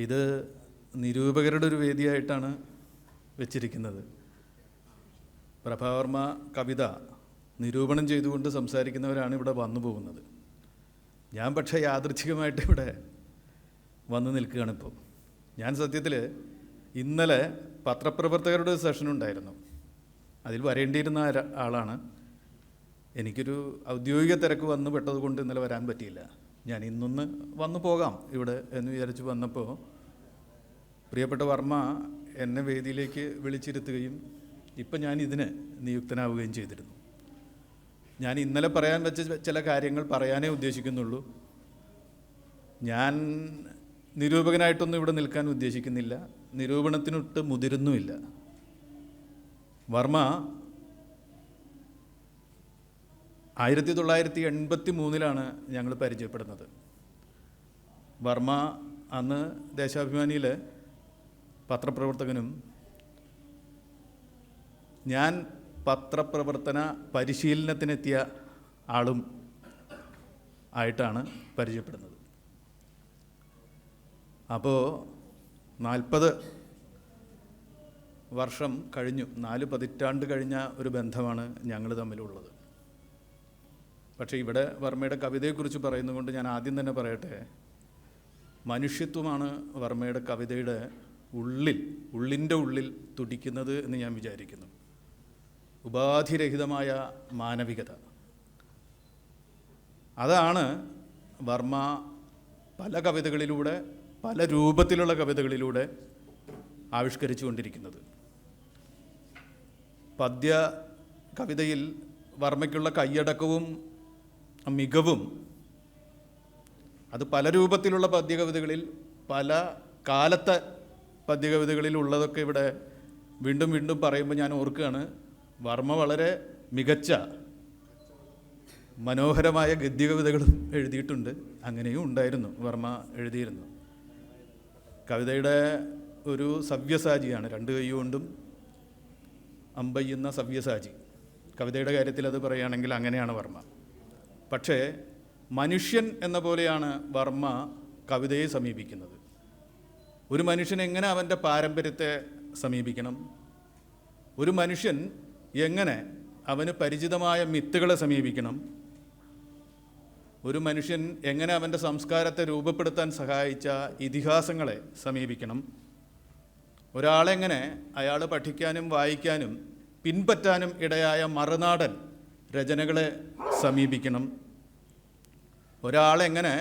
ഇത് നിരൂപകരുടെ ഒരു വേദിയായിട്ടാണ് വെച്ചിരിക്കുന്നത്. പ്രഭാവർമ്മ കവിത നിരൂപണം ചെയ്തുകൊണ്ട് സംസാരിക്കുന്നവരാണ് ഇവിടെ വന്നു പോകുന്നത്. ഞാൻ പക്ഷേ യാദൃച്ഛികമായിട്ട് ഇവിടെ വന്നു നിൽക്കുകയാണിപ്പോൾ. ഞാൻ സത്യത്തിൽ ഇന്നലെ പത്രപ്രവർത്തകരുടെ സെഷൻ ഉണ്ടായിരുന്നു. അതിൽ വരേണ്ടിയിരുന്ന ആളാണ്. എനിക്കൊരു ഔദ്യോഗിക തിരക്ക് വന്നു പെട്ടതുകൊണ്ട് ഇന്നലെ വരാൻ പറ്റിയില്ല. ഞാൻ ഇന്നൊന്ന് വന്നു പോകാം ഇവിടെ എന്ന് വിചാരിച്ച് വന്നപ്പോൾ പ്രിയപ്പെട്ട വർമ്മ എന്നെ വേദിയിലേക്ക് വിളിച്ചിരുത്തുകയും ഇപ്പം ഞാൻ ഇതിന് നിയുക്തനാവുകയും ചെയ്തിരുന്നു. ഞാൻ ഇന്നലെ പറയാൻ വെച്ച ചില കാര്യങ്ങൾ പറയാനേ ഉദ്ദേശിക്കുന്നുള്ളൂ. ഞാൻ നിരൂപകനായിട്ടൊന്നും ഇവിടെ നിൽക്കാൻ ഉദ്ദേശിക്കുന്നില്ല, നിരൂപണത്തിനൊട്ട് മുതിരുന്നുമില്ല. വർമ്മ 1983 ഞങ്ങൾ പരിചയപ്പെടുന്നത്. വർമ്മ അന്ന് ദേശാഭിമാനിയിലെ പത്രപ്രവർത്തകനും ഞാൻ പത്രപ്രവർത്തന പരിശീലനത്തിനെത്തിയ ആളും ആയിട്ടാണ് പരിചയപ്പെടുന്നത്. അപ്പോൾ 40 വർഷം കഴിഞ്ഞു, 4 പതിറ്റാണ്ട് കഴിഞ്ഞ ഒരു ബന്ധമാണ് ഞങ്ങൾ തമ്മിലുള്ളത്. പക്ഷേ ഇവിടെ വർമ്മയുടെ കവിതയെക്കുറിച്ച് പറയുന്നതുകൊണ്ട് ഞാൻ ആദ്യം തന്നെ പറയട്ടെ, മനുഷ്യത്വമാണ് വർമ്മയുടെ കവിതയുടെ ഉള്ളിൻ്റെ ഉള്ളിൽ തുടിക്കുന്നത് എന്ന് ഞാൻ വിചാരിക്കുന്നു. ഉപാധിരഹിതമായ മാനവികത, അതാണ് വർമ്മ പല കവിതകളിലൂടെ, പല രൂപത്തിലുള്ള കവിതകളിലൂടെ ആവിഷ്കരിച്ചു കൊണ്ടിരിക്കുന്നത്. പദ്യ കവിതയിൽ വർമ്മയ്ക്കുള്ള കൈയടക്കവും മികവും അത് പല രൂപത്തിലുള്ള പദ്യകവിതകളിൽ, പല കാലത്തെ പദ്യകവിതകളിൽ ഉള്ളതൊക്കെ ഇവിടെ വീണ്ടും വീണ്ടും പറയുമ്പോൾ ഞാൻ ഓർക്കുകയാണ്, വർമ്മ വളരെ മികച്ച മനോഹരമായ ഗദ്യകവിതകളും എഴുതിയിട്ടുണ്ട്. അങ്ങനെയും ഉണ്ടായിരുന്നു, വർമ്മ എഴുതിയിരുന്നു. കവിതയുടെ ഒരു സവ്യസാചിയാണ്, 2 കൈ കൊണ്ടും അമ്പയ്യുന്ന സവ്യസാചി. കവിതയുടെ കാര്യത്തിൽ അത് പറയുകയാണെങ്കിൽ അങ്ങനെയാണ് വർമ്മ. പക്ഷേ മനുഷ്യൻ എന്ന പോലെയാണ് വർമ്മ കവിതയെ സമീപിക്കുന്നത്. ഒരു മനുഷ്യൻ എങ്ങനെ അവൻ്റെ പാരമ്പര്യത്തെ സമീപിക്കണം, ഒരു മനുഷ്യൻ എങ്ങനെ അവന് പരിചിതമായ മിത്തുകളെ സമീപിക്കണം, ഒരു മനുഷ്യൻ എങ്ങനെ അവൻ്റെ സംസ്കാരത്തെ രൂപപ്പെടുത്താൻ സഹായിച്ച ഇതിഹാസങ്ങളെ സമീപിക്കണം, ഒരാളെങ്ങനെ അയാൾ പഠിക്കാനും വായിക്കാനും പിൻപറ്റാനും ഇടയായ മറുനാടൻ രചനകളെ സമീപിക്കണം, ഒരാളെങ്ങനെ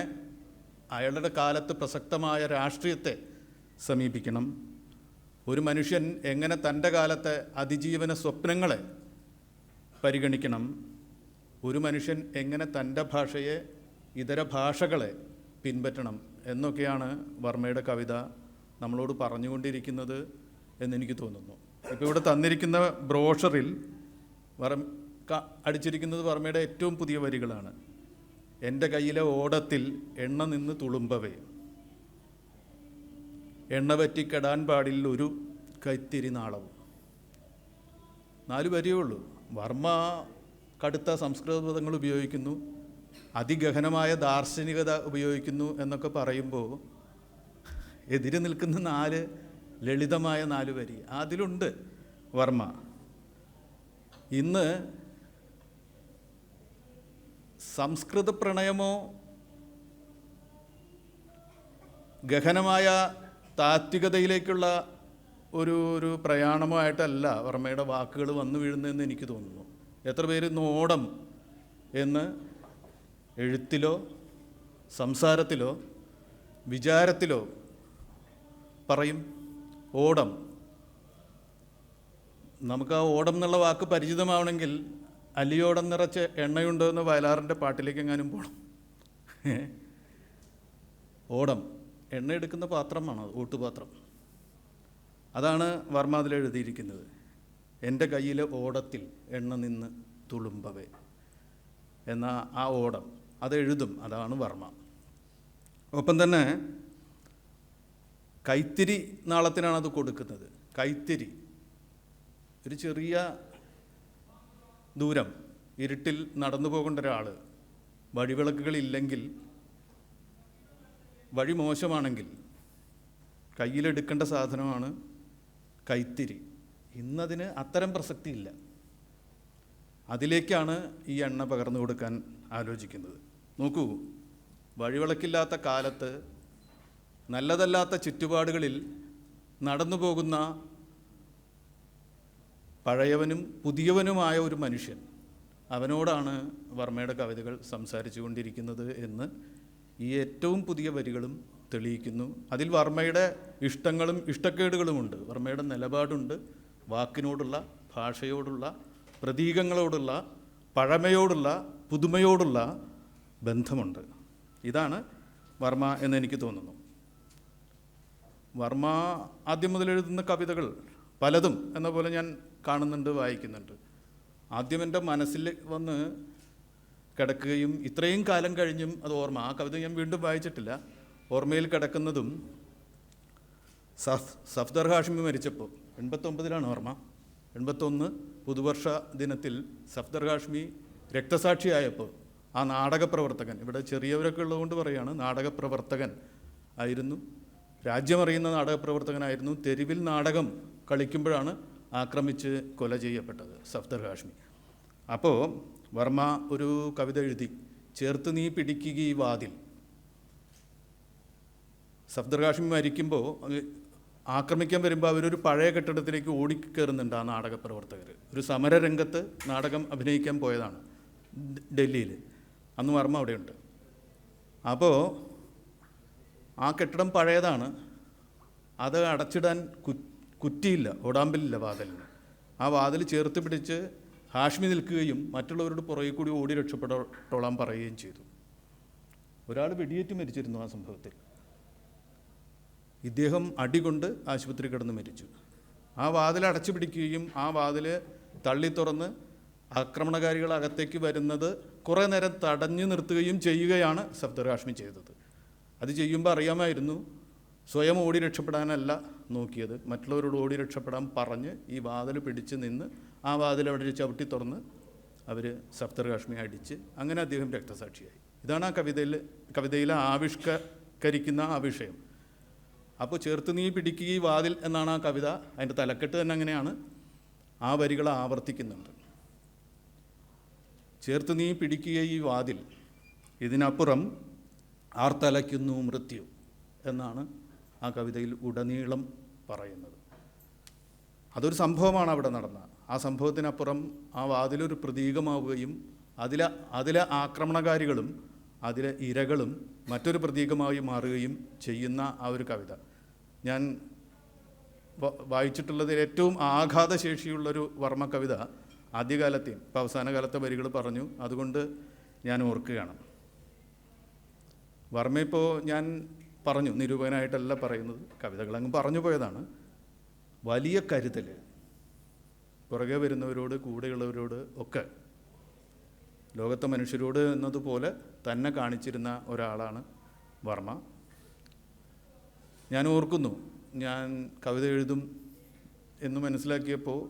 അയാളുടെ കാലത്ത് പ്രസക്തമായ രാഷ്ട്രീയത്തെ സമീപിക്കണം, ഒരു മനുഷ്യൻ എങ്ങനെ തൻ്റെ കാലത്തെ അതിജീവന സ്വപ്നങ്ങളെ പരിഗണിക്കണം, ഒരു മനുഷ്യൻ എങ്ങനെ തൻ്റെ ഭാഷയെ ഇതര ഭാഷകളെ പിൻപറ്റണം എന്നൊക്കെയാണ് വർമ്മയുടെ കവിത നമ്മളോട് പറഞ്ഞുകൊണ്ടിരിക്കുന്നത് എന്നെനിക്ക് തോന്നുന്നു. ഇപ്പോൾ ഇവിടെ തന്നിരിക്കുന്ന ബ്രോഷറിൽ അടിച്ചിരിക്കുന്നത് വർമ്മയുടെ ഏറ്റവും പുതിയ വരികളാണ്. എൻ്റെ കയ്യിലെ ഓടത്തിൽ എണ്ണ നിന്ന് തുളുമ്പവേ, എണ്ണ പറ്റിക്കെടാൻ പാടില്ല ഒരു കൈത്തിരി നാളവും. 4 വരിയേ ഉള്ളൂ. വർമ്മ കടുത്ത സംസ്കൃത പദങ്ങൾ ഉപയോഗിക്കുന്നു, അതിഗഹനമായ ദാർശനികത ഉപയോഗിക്കുന്നു എന്നൊക്കെ പറയുമ്പോൾ എതിരെ നിൽക്കുന്ന 4 ലളിതമായ 4 വരി അതിലുണ്ട് വർമ്മ. ഇന്ന് സംസ്കൃത പ്രണയമോ ഗഹനമായ താത്വികതയിലേക്കുള്ള ഒരു പ്രയാണമോ ആയിട്ടല്ല വർമ്മയുടെ വാക്കുകൾ വന്നു വീഴുന്നതെന്ന് എനിക്ക് തോന്നുന്നു. എത്ര പേര് ഓടം എന്ന് എഴുത്തിലോ സംസാരത്തിലോ വിചാരത്തിലോ പറയും? ഓടം, നമുക്ക് ആ ഓടം എന്നുള്ള വാക്ക് പരിചിതമാവണമെങ്കിൽ അല്ലിയോടം നിറച്ച് എണ്ണയുണ്ടോ എന്ന് വയലാറിൻ്റെ പാട്ടിലേക്ക് എങ്ങാനും പോകണം. ഓടം എണ്ണ എടുക്കുന്ന പാത്രമാണ്, ഓട്ടുപാത്രം. അതാണ് വർമ്മ അതിലെഴുതിയിരിക്കുന്നത്. എൻ്റെ കയ്യിലെ ഓടത്തിൽ എണ്ണ നിന്ന് തുളുമ്പവേ എന്ന ആ ഓടം അതെഴുതും, അതാണ് വർമ്മ. ഒപ്പം തന്നെ കൈത്തിരി നാളത്തിനാണത് കൊടുക്കുന്നത്. കൈത്തിരി, ഒരു ചെറിയ ദൂരം ഇരുട്ടിൽ നടന്നു പോകേണ്ട ഒരാൾ, വഴിവിളക്കുകളില്ലെങ്കിൽ, വഴി മോശമാണെങ്കിൽ കയ്യിലെടുക്കേണ്ട സാധനമാണ് കൈത്തിരി. ഇന്നതിന് അത്തരം പ്രസക്തിയില്ല. അതിലേക്കാണ് ഈ എണ്ണ പകർന്നു കൊടുക്കാൻ ആലോചിക്കുന്നത്. നോക്കൂ, വഴിവിളക്കില്ലാത്ത കാലത്ത് നല്ലതല്ലാത്ത ചുറ്റുപാടുകളിൽ നടന്നു പോകുന്ന പഴയവനും പുതിയവനുമായ ഒരു മനുഷ്യൻ, അവനോടാണ് വർമ്മയുടെ കവിതകൾ സംസാരിച്ചു കൊണ്ടിരിക്കുന്നത് എന്ന് ഈ ഏറ്റവും പുതിയ വരികളും തെളിയിക്കുന്നു. അതിൽ വർമ്മയുടെ ഇഷ്ടങ്ങളും ഇഷ്ടക്കേടുകളുമുണ്ട്, വർമ്മയുടെ നിലപാടുണ്ട്, വാക്കിനോടുള്ള, ഭാഷയോടുള്ള, പ്രതീകങ്ങളോടുള്ള, പഴമയോടുള്ള, പുതുമയോടുള്ള ബന്ധമുണ്ട്. ഇതാണ് വർമ്മ എന്നെനിക്ക് തോന്നുന്നു. വർമ്മ ആദ്യം മുതൽ എഴുതുന്ന കവിതകൾ പലതും എന്ന പോലെ ഞാൻ കാണുന്നുണ്ട്, വായിക്കുന്നുണ്ട്. ആദ്യം എൻ്റെ മനസ്സിൽ വന്ന് കിടക്കുകയും ഇത്രയും കാലം കഴിഞ്ഞും അത് ഓർമ്മ, ആ കവിത ഞാൻ വീണ്ടും വായിച്ചിട്ടില്ല, ഓർമ്മയിൽ കിടക്കുന്നതും സഫ്ദർ ഹാഷ്മി മരിച്ചപ്പോൾ 89 ഓർമ്മ, 81 പുതുവർഷ ദിനത്തിൽ സഫ്ദർ ഹാഷ്മി രക്തസാക്ഷിയായപ്പോൾ ആ നാടകപ്രവർത്തകൻ, ഇവിടെ ചെറിയവരൊക്കെ ഉള്ളതുകൊണ്ട് പറയുകയാണ്, നാടകപ്രവർത്തകൻ ആയിരുന്നു, രാജ്യമറിയുന്ന നാടകപ്രവർത്തകനായിരുന്നു. തെരുവിൽ നാടകം കളിക്കുമ്പോഴാണ് ആക്രമിച്ച് കൊല ചെയ്യപ്പെട്ടത് സഫ്ദർ ഹാഷ്മി. അപ്പോൾ വർമ്മ ഒരു കവിത എഴുതി, ചേർത്ത് നീ പിടിക്കുക ഈ വാതിൽ. സഫ്ദർ ഹാഷ്മി മരിക്കുമ്പോൾ ആക്രമിക്കാൻ വരുമ്പോൾ അവരൊരു പഴയ കെട്ടിടത്തിലേക്ക് ഓടിക്കയറുന്നുണ്ട് ആ നാടകപ്രവർത്തകർ. ഒരു സമരരംഗത്ത് നാടകം അഭിനയിക്കാൻ പോയതാണ് ഡൽഹിയിൽ. അന്ന് വർമ്മ അവിടെയുണ്ട്. അപ്പോൾ ആ കെട്ടിടം പഴയതാണ്, അത് അടച്ചിടാൻ കുറ്റിയില്ല, ഓടാമ്പലില്ല വാതിലിന്. ആ വാതിൽ ചേർത്ത് പിടിച്ച് ഹാഷ്മി നിൽക്കുകയും മറ്റുള്ളവരോട് പുറകെ കൂടി ഓടി രക്ഷപ്പെട്ടോളാൻ പറയുകയും ചെയ്തു. ഒരാൾ വെടിയേറ്റ് മരിച്ചിരുന്നു ആ സംഭവത്തിൽ. ഇദ്ദേഹം അടികൊണ്ട് ആശുപത്രി കിടന്ന് മരിച്ചു. ആ വാതിൽ അടച്ചു പിടിക്കുകയും ആ വാതിൽ തള്ളി തുറന്ന് ആക്രമണകാരികൾ അകത്തേക്ക് വരുന്നത് കുറേ നേരം തടഞ്ഞു നിർത്തുകയും ചെയ്യുകയാണ് സഫ്ദർ ഹാഷ്മി ചെയ്തത്. അത് ചെയ്യുമ്പോൾ അറിയാമായിരുന്നു സ്വയം ഓടി രക്ഷപ്പെടാനല്ല നോക്കിയത്, മറ്റുള്ളവരോട് ഓടി രക്ഷപ്പെടാൻ പറഞ്ഞ് ഈ വാതിൽ പിടിച്ച് നിന്ന് ആ വാതിൽ അവിടെ ചവിട്ടി തുറന്ന് അവർ സഫ്ദർ ഹാഷ്മി അടിച്ച് അങ്ങനെ അദ്ദേഹം രക്തസാക്ഷിയായി. ഇതാണ് ആ കവിതയിൽ ആവിഷ്കരിക്കുന്ന ആ വിഷയം. അപ്പോൾ ചേർത്ത് നീ പിടിക്കുക ഈ വാതിൽ എന്നാണ് ആ കവിത. അതിൻ്റെ തലക്കെട്ട് തന്നെ അങ്ങനെയാണ്, ആ വരികൾ ആവർത്തിക്കുന്നുണ്ട്. ചേർത്ത് നീ പിടിക്കുക ഈ വാതിൽ, ഇതിനപ്പുറം ആർത്തലയ്ക്കുന്നു മൃത്യു എന്നാണ് ആ കവിതയിൽ ഉടനീളം പറയുന്നത്. അതൊരു സംഭവമാണ് അവിടെ നടന്ന. ആ സംഭവത്തിനപ്പുറം ആ വാതിലൊരു പ്രതീകമാവുകയും അതിലെ ആക്രമണകാരികളും അതിലെ ഇരകളും മറ്റൊരു പ്രതീകമായി മാറുകയും ചെയ്യുന്ന ആ ഒരു കവിത ഞാൻ വായിച്ചിട്ടുള്ളതിൽ ഏറ്റവും ആഘാതശേഷിയുള്ളൊരു വർമ്മ കവിത ആദ്യകാലത്തെയും ഇപ്പം അവസാന കാലത്തെ വരികൾ പറഞ്ഞു, അതുകൊണ്ട് ഞാൻ ഓർക്കുകയാണ്. വർമ്മ ഇപ്പോൾ ഞാൻ പറഞ്ഞു, നിരൂപകനായിട്ടല്ല പറയുന്നത്, കവിതകളങ്ങ് പറഞ്ഞു പോയതാണ്. വലിയ കരുതൽ, പുറകെ വരുന്നവരോട് കൂടെയുള്ളവരോട് ഒക്കെ ലോകത്തെ മനുഷ്യരോട് എന്നതുപോലെ തന്നെ കാണിച്ചിരുന്ന ഒരാളാണ് വർമ്മ. ഞാൻ ഓർക്കുന്നു, ഞാൻ കവിത എഴുതും എന്ന് മനസ്സിലാക്കിയപ്പോൾ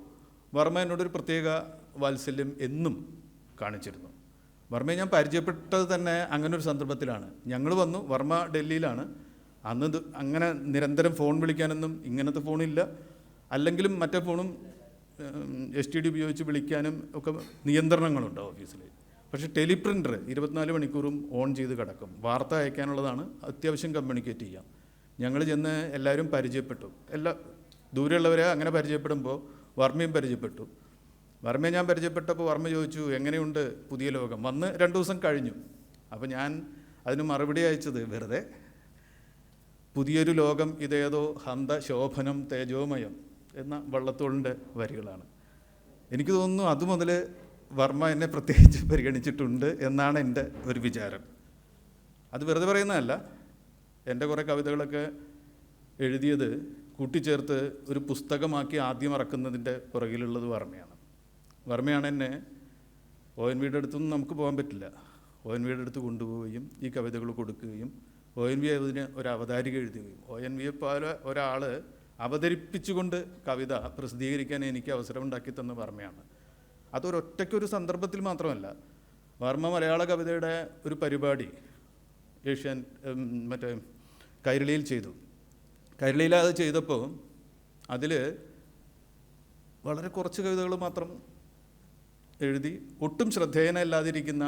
വർമ്മ എന്നോടൊരു പ്രത്യേക വാത്സല്യം എന്നും കാണിച്ചിരുന്നു. വർമ്മയെ ഞാൻ പരിചയപ്പെട്ടത് തന്നെ അങ്ങനെ ഒരു സന്ദർഭത്തിലാണ്. ഞങ്ങൾ വന്നു, വർമ്മ ഡൽഹിയിലാണ്. അന്ന് അങ്ങനെ നിരന്തരം ഫോൺ വിളിക്കാനൊന്നും ഇങ്ങനത്തെ ഫോണില്ല, അല്ലെങ്കിലും മറ്റേ ഫോണും STD ഉപയോഗിച്ച് വിളിക്കാനും ഒക്കെ നിയന്ത്രണങ്ങളുണ്ട് ഓഫീസിൽ. പക്ഷേ ടെലിപ്രിൻ്റർ 24 മണിക്കൂറും ഓൺ ചെയ്ത് കിടക്കും. വാർത്ത അയക്കാനുള്ളതാണ്, അത്യാവശ്യം കമ്മ്യൂണിക്കേറ്റ് ചെയ്യാം. ഞങ്ങൾ ചെന്ന് എല്ലാവരും പരിചയപ്പെട്ടു. ദൂരെയുള്ളവരെ അങ്ങനെ പരിചയപ്പെടുമ്പോൾ വർമ്മയും പരിചയപ്പെട്ടു. വർമ്മയെ ഞാൻ പരിചയപ്പെട്ടപ്പോൾ വർമ്മ ചോദിച്ചു, എങ്ങനെയുണ്ട് പുതിയ ലോകം? വന്ന് 2 ദിവസം കഴിഞ്ഞു. അപ്പോൾ ഞാൻ അതിന് മറുപടി അയച്ചത് വെറുതെ, പുതിയൊരു ലോകം ഇതേതോ ഹന്ത ശോഭനം തേജോമയം എന്ന വള്ളത്തോളിൻ്റെ വരികളാണ്. എനിക്ക് തോന്നുന്നു അതുമുതൽ വർമ്മ എന്നെ പ്രത്യേകിച്ച് പരിഗണിച്ചിട്ടുണ്ട് എന്നാണ് എൻ്റെ ഒരു വിചാരം. അത് വെറുതെ പറയുന്നതല്ല. എൻ്റെ കുറേ കവിതകളൊക്കെ എഴുതിയത് കൂട്ടിച്ചേർത്ത് ഒരു പുസ്തകമാക്കി ആദ്യം ഇറക്കുന്നതിൻ്റെ പുറകിലുള്ളത് വർമ്മയാണ്. വർമ്മയാണ് എന്നെ ONVയുടെ അടുത്തൊന്നും നമുക്ക് പോകാൻ പറ്റില്ല, ONVയുടെ അടുത്ത് കൊണ്ടുപോവുകയും ഈ കവിതകൾ കൊടുക്കുകയും ONV അതിന് ഒരു അവതാരിക എഴുതുകയും ONVയെ പോലെ ഒരാൾ അവതരിപ്പിച്ചുകൊണ്ട് കവിത പ്രസിദ്ധീകരിക്കാൻ എനിക്ക് അവസരമുണ്ടാക്കി തന്ന വർമ്മയാണ്. അതൊരൊറ്റയ്ക്കൊരു സന്ദർഭത്തിൽ മാത്രമല്ല. വർമ്മ മലയാള കവിതയുടെ ഒരു പരിപാടി മറ്റേ കൈരളിയിൽ ചെയ്തു. കൈരളിയിൽ അത് ചെയ്തപ്പോൾ അതിൽ വളരെ കുറച്ച് കവിതകൾ മാത്രം എഴുതി ഒട്ടും ശ്രദ്ധേയനല്ലാതിരിക്കുന്ന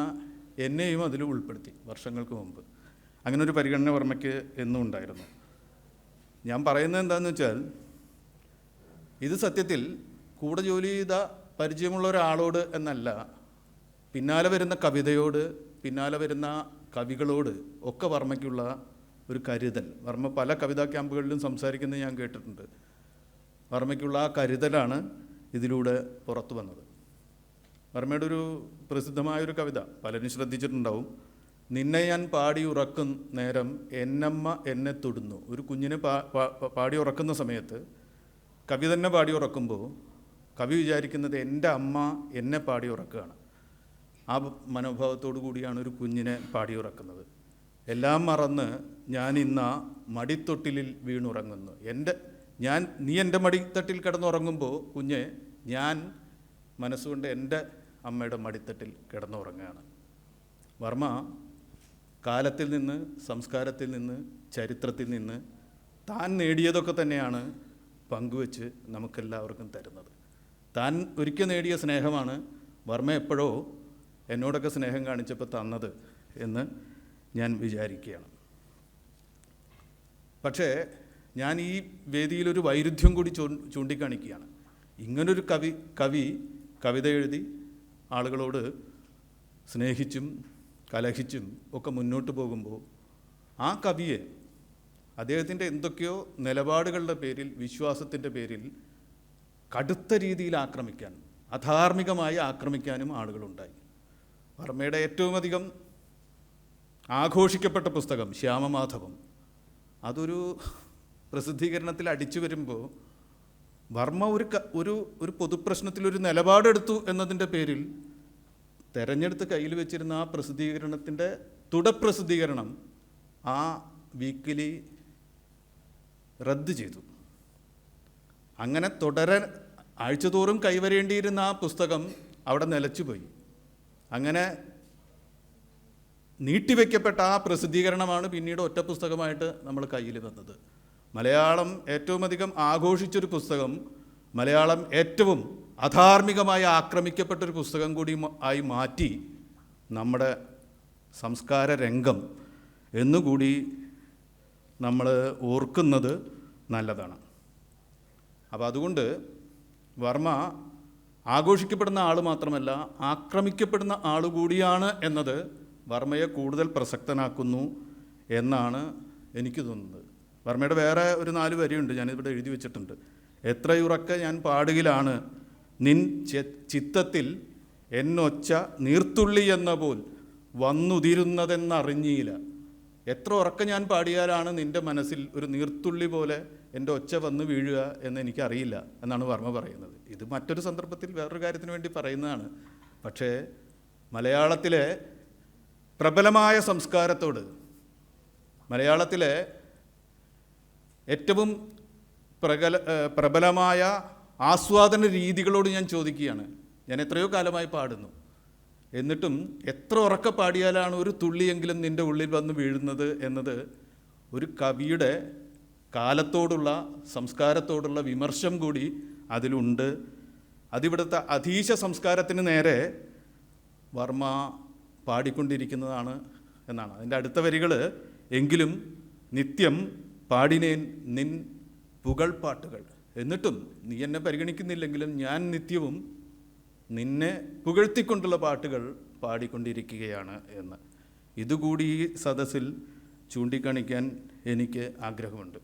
എന്നെയും അതിൽ ഉൾപ്പെടുത്തി വർഷങ്ങൾക്ക് മുമ്പ്. അങ്ങനെ ഒരു പരിഗണന വർമ്മയ്ക്ക് എന്നും ഉണ്ടായിരുന്നു. ഞാൻ പറയുന്നത് എന്താണെന്ന് വെച്ചാൽ, ഇത് സത്യത്തിൽ കൂടെ ജോലി ചെയ്ത പരിചയമുള്ള ഒരാളോട് എന്നല്ല, പിന്നാലെ വരുന്ന കവിതയോട്, പിന്നാലെ വരുന്ന കവികളോട് ഒക്കെ വർമ്മയ്ക്കുള്ള ഒരു കരുതൽ. വർമ്മ പല കവിതാ ക്യാമ്പുകളിലും സംസാരിക്കുന്നത് ഞാൻ കേട്ടിട്ടുണ്ട്. വർമ്മയ്ക്കുള്ള ആ കരുതലാണ് ഇതിലൂടെ പുറത്തു വന്നത്. വർമ്മയുടെ ഒരു പ്രസിദ്ധമായൊരു കവിത പലരും ശ്രദ്ധിച്ചിട്ടുണ്ടാവും. നിന്നെ ഞാൻ പാടി ഉറക്കും നേരം എന്നമ്മ എന്നെ തൊടുന്നു. ഒരു കുഞ്ഞിനെ പാടി ഉറക്കുന്ന സമയത്ത് കവി തന്നെ പാടി ഉറക്കുമ്പോൾ കവി വിചാരിക്കുന്നത് എൻ്റെ അമ്മ എന്നെ പാടി ഉറക്കുകയാണ്. ആ മനോഭാവത്തോടു കൂടിയാണ് ഒരു കുഞ്ഞിനെ പാടി ഉറക്കുന്നത്. എല്ലാം മറന്ന് ഞാൻ ഇന്ന് മടിത്തൊട്ടിലിൽ വീണുറങ്ങുന്നു. നീ എൻ്റെ മടിത്തട്ടിൽ കിടന്നുറങ്ങുമ്പോൾ കുഞ്ഞെ, ഞാൻ മനസ്സുകൊണ്ട് എൻ്റെ അമ്മയുടെ മടിത്തട്ടിൽ കിടന്നുറങ്ങുകയാണ്. വർമ്മ കാലത്തിൽ നിന്ന്, സംസ്കാരത്തിൽ നിന്ന്, ചരിത്രത്തിൽ നിന്ന് താൻ നേടിയതൊക്കെ തന്നെയാണ് പങ്കുവെച്ച് നമുക്കെല്ലാവർക്കും തരുന്നത്. താൻ ഒരിക്കൽ നേടിയ സ്നേഹമാണ് വർമ്മ എപ്പോഴോ എന്നോടൊക്കെ സ്നേഹം കാണിച്ചപ്പോൾ തന്നത് എന്ന് ഞാൻ വിചാരിക്കുകയാണ്. പക്ഷേ ഞാൻ ഈ വേദിയിലൊരു വൈരുദ്ധ്യം കൂടി ചൂണ്ടിക്കാണിക്കുകയാണ്. ഇങ്ങനൊരു കവിത എഴുതി ആളുകളോട് സ്നേഹിച്ചും കലഹിച്ചും ഒക്കെ മുന്നോട്ട് പോകുമ്പോൾ ആ കവിയെ അദ്ദേഹത്തിൻ്റെ എന്തൊക്കെയോ നിലപാടുകളുടെ പേരിൽ, വിശ്വാസത്തിൻ്റെ പേരിൽ കടുത്ത രീതിയിൽ ആക്രമിക്കാൻ, അധാർമികമായി ആക്രമിക്കാനും ആളുകളുണ്ടായി. വർമ്മയുടെ ഏറ്റവും അധികം ആഘോഷിക്കപ്പെട്ട പുസ്തകം ശ്യാമമാധവം, അതൊരു പ്രസിദ്ധീകരണത്തിൽ അടിച്ചു വരുമ്പോൾ വർമ്മ ഒരു പൊതുപ്രശ്നത്തിലൊരു നിലപാടെടുത്തു എന്നതിൻ്റെ പേരിൽ തെരഞ്ഞെടുത്ത് കയ്യിൽ വെച്ചിരുന്ന ആ പ്രസിദ്ധീകരണത്തിൻ്റെ തുടർപ്രസിദ്ധീകരണം ആ വീക്കിലി റദ്ദ് ചെയ്തു. അങ്ങനെ ആഴ്ചതോറും കൈവരേണ്ടിയിരുന്ന ആ പുസ്തകം അവിടെ നിലച്ചുപോയി. അങ്ങനെ നീട്ടിവെക്കപ്പെട്ട ആ പ്രസിദ്ധീകരണമാണ് പിന്നീട് ഒറ്റ പുസ്തകമായിട്ട് നമ്മൾ കയ്യിൽ വന്നത്. മലയാളം ഏറ്റവും അധികം ആഘോഷിച്ചൊരു പുസ്തകം, മലയാളം ഏറ്റവും അധാർമികമായി ആക്രമിക്കപ്പെട്ടൊരു പുസ്തകം കൂടി ആയി മാറ്റി നമ്മുടെ സംസ്കാര രംഗം എന്നുകൂടി നമ്മൾ ഓർക്കുന്നത് നല്ലതാണ്. അപ്പോൾ അതുകൊണ്ട് വർമ്മ ആഘോഷിക്കപ്പെടുന്ന ആൾ മാത്രമല്ല, ആക്രമിക്കപ്പെടുന്ന ആൾ കൂടിയാണ് എന്നത് വർമ്മയെ കൂടുതൽ പ്രസക്തനാക്കുന്നു എന്നാണ് എനിക്ക് തോന്നുന്നത്. വർമ്മയുടെ വേറെ ഒരു 4 വരിയുണ്ട്, ഞാനിവിടെ എഴുതി വെച്ചിട്ടുണ്ട്. എത്രയുറക്കെ ഞാൻ പാടുകിലാണ് നിൻ ചിത്തത്തിൽ എന്നൊച്ച നീർത്തുള്ളി എന്ന പോൽ വന്നുതിരുന്നതെന്നറിഞ്ഞില്ല. എത്ര ഉറക്കം ഞാൻ പാടിയാലാണ് നിൻ്റെ മനസ്സിൽ ഒരു നീർത്തുള്ളി പോലെ എൻ്റെ ഒച്ച വന്ന് വീഴുക എന്ന് എനിക്കറിയില്ല എന്നാണ് വർമ്മ പറയുന്നത്. ഇത് മറ്റൊരു സന്ദർഭത്തിൽ വേറൊരു കാര്യത്തിന് വേണ്ടി പറയുന്നതാണ്. പക്ഷേ മലയാളത്തിലെ പ്രബലമായ സംസ്കാരത്തോട്, മലയാളത്തിലെ ഏറ്റവും പ്രബലമായ ആസ്വാദന രീതികളോട് ഞാൻ ചോദിക്കുകയാണ്. ഞാൻ എത്രയോ കാലമായി പാടുന്നു, എന്നിട്ടും എത്ര ഉറക്കെ പാടിയാലാണ് ഒരു തുള്ളിയെങ്കിലും നിൻ്റെ ഉള്ളിൽ വന്ന് വീഴുന്നത് എന്നത് ഒരു കവിയുടെ കാലത്തോടുള്ള, സംസ്കാരത്തോടുള്ള വിമർശം കൂടി അതിലുണ്ട്. അതിവിടുത്തെ അധീശ സംസ്കാരത്തിന് നേരെ വർമ്മ പാടിക്കൊണ്ടിരിക്കുന്നതാണ് എന്നാണ്. അതിൻ്റെ അടുത്ത വരികൾ, എങ്കിലും നിത്യം പാടിനേൻ നിൻ പുകൾപ്പാട്ടുകൾ, എന്നിട്ടും നീ എന്നെ പരിഗണിക്കുന്നില്ലെങ്കിലും ഞാൻ നിത്യവും നിന്നെ പുകഴ്ത്തിക്കൊണ്ടുള്ള പാട്ടുകൾ പാടിക്കൊണ്ടിരിക്കുകയാണ് എന്ന്. ഇതുകൂടി ഈ സദസ്സിൽ ചൂണ്ടിക്കാണിക്കാൻ എനിക്ക് ആഗ്രഹമുണ്ട്.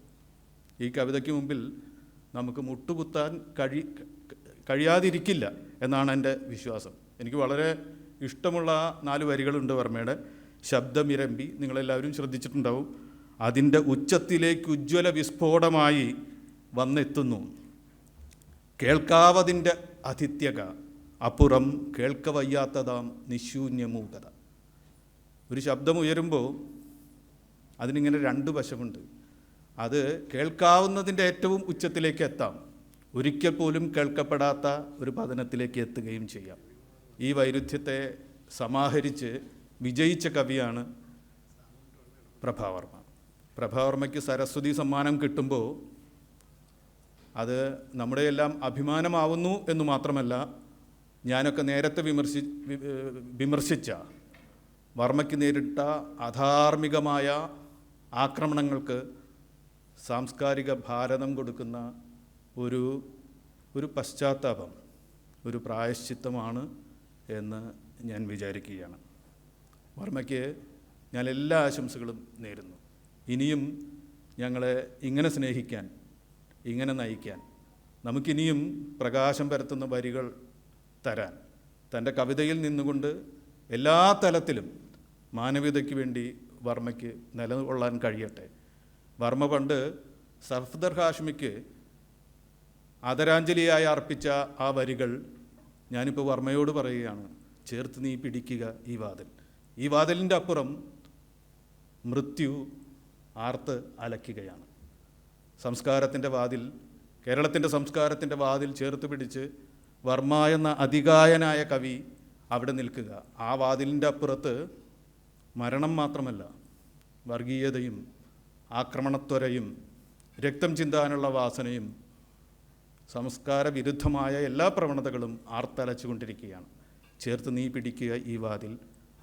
ഈ കവിതയ്ക്ക് മുമ്പിൽ നമുക്ക് മുട്ടുകുത്താൻ കഴിയാതിരിക്കില്ല എന്നാണ് എൻ്റെ വിശ്വാസം. എനിക്ക് വളരെ ഇഷ്ടമുള്ള 4 വരികളുണ്ട് വർമ്മയുടെ. ശബ്ദമിരമ്പി, നിങ്ങളെല്ലാവരും ശ്രദ്ധിച്ചിട്ടുണ്ടാവും. അതിൻ്റെ ഉച്ചത്തിലേക്ക് ഉജ്ജ്വല വിസ്ഫോടമായി വന്നെത്തുന്നു. കേൾക്കാവതിൻ്റെ അതിഥ്യക, അപ്പുറം കേൾക്കവയ്യാത്തതാം നിശൂന്യമൂകത. ഒരു ശബ്ദം ഉയരുമ്പോൾ അതിനിങ്ങനെ 2 വശമുണ്ട്. അത് കേൾക്കാവുന്നതിൻ്റെ ഏറ്റവും ഉച്ചത്തിലേക്ക് എത്താം, ഒരിക്കൽ പോലും കേൾക്കപ്പെടാത്ത ഒരു പതനത്തിലേക്ക് എത്തുകയും ചെയ്യാം. ഈ വൈരുദ്ധ്യത്തെ സമാഹരിച്ച് വിജയിച്ച കവിയാണ് പ്രഭാവർമ്മ. പ്രഭാവർമ്മയ്ക്ക് സരസ്വതി സമ്മാനം കിട്ടുമ്പോൾ അത് നമ്മുടെ എല്ലാം അഭിമാനമാവുന്നു എന്ന് മാത്രമല്ല, ഞാനൊക്കെ നേരത്തെ വിമർശിച്ച വർമ്മയ്ക്ക് നേരിട്ട അധാർമികമായ ആക്രമണങ്ങൾക്ക് സാംസ്കാരിക ഭാരതം കൊടുക്കുന്ന ഒരു പശ്ചാത്താപം, ഒരു പ്രായശ്ചിത്തമാണ് എന്ന് ഞാൻ വിചാരിക്കുകയാണ്. വർമ്മയ്ക്ക് ഞാൻ എല്ലാ ആശംസകളും നേരുന്നു. ഇനിയും ഞങ്ങളെ ഇങ്ങനെ സ്നേഹിക്കാൻ, ഇങ്ങനെ നയിക്കാൻ, നമുക്കിനിയും പ്രകാശം പരത്തുന്ന വരികൾ തരാൻ, തൻ്റെ കവിതയിൽ നിന്നുകൊണ്ട് എല്ലാ തലത്തിലും മാനവികതയ്ക്ക് വേണ്ടി വർമ്മയ്ക്ക് നിലകൊള്ളാൻ കഴിയട്ടെ. വർമ്മ പണ്ട് സഫ്ദർ ഹാഷ്മിക്ക് ആദരാഞ്ജലിയായി അർപ്പിച്ച ആ വരികൾ ഞാനിപ്പോൾ വർമ്മയോട് പറയുകയാണ്. ചേർത്ത് നീ പിടിക്കുക ഈ വാതിൽ. ഈ വാതിലിൻ്റെ അപ്പുറം മൃത്യു ആർത്ത് അലയ്ക്കുകയാണ്. സംസ്കാരത്തിൻ്റെ വാതിൽ, കേരളത്തിൻ്റെ സംസ്കാരത്തിൻ്റെ വാതിൽ ചേർത്ത് പിടിച്ച് വർമ്മ എന്ന അതികായനായ കവി അവിടെ നിൽക്കുക. ആ വാതിലിൻ്റെ അപ്പുറത്ത് മരണം മാത്രമല്ല, വർഗീയതയും ആക്രമണത്വരയും രക്തം ചിന്താനുള്ള വാസനയും സംസ്കാര വിരുദ്ധമായ എല്ലാ പ്രവണതകളും ആർത്തലച്ചുകൊണ്ടിരിക്കുകയാണ്. ചേർത്ത് നീ പിടിക്കുക ഈ വാതിൽ,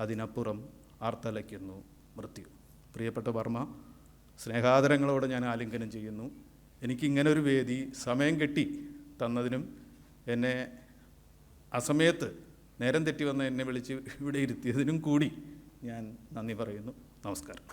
അതിനപ്പുറം ആർത്തലയ്ക്കുന്നു മൃത്യു. പ്രിയപ്പെട്ട വർമ്മ, സ്നേഹാദരങ്ങളോട് ഞാൻ ആലിംഗനം ചെയ്യുന്നു. എനിക്കിങ്ങനൊരു വേദി സമയം കെട്ടി തന്നതിനും എന്നെ അസമയത്ത് നേരം തെറ്റി വന്ന് എന്നെ വിളിച്ച് ഇവിടെ ഇരുത്തിയതിനും കൂടി ഞാൻ നന്ദി പറയുന്നു. നമസ്കാരം.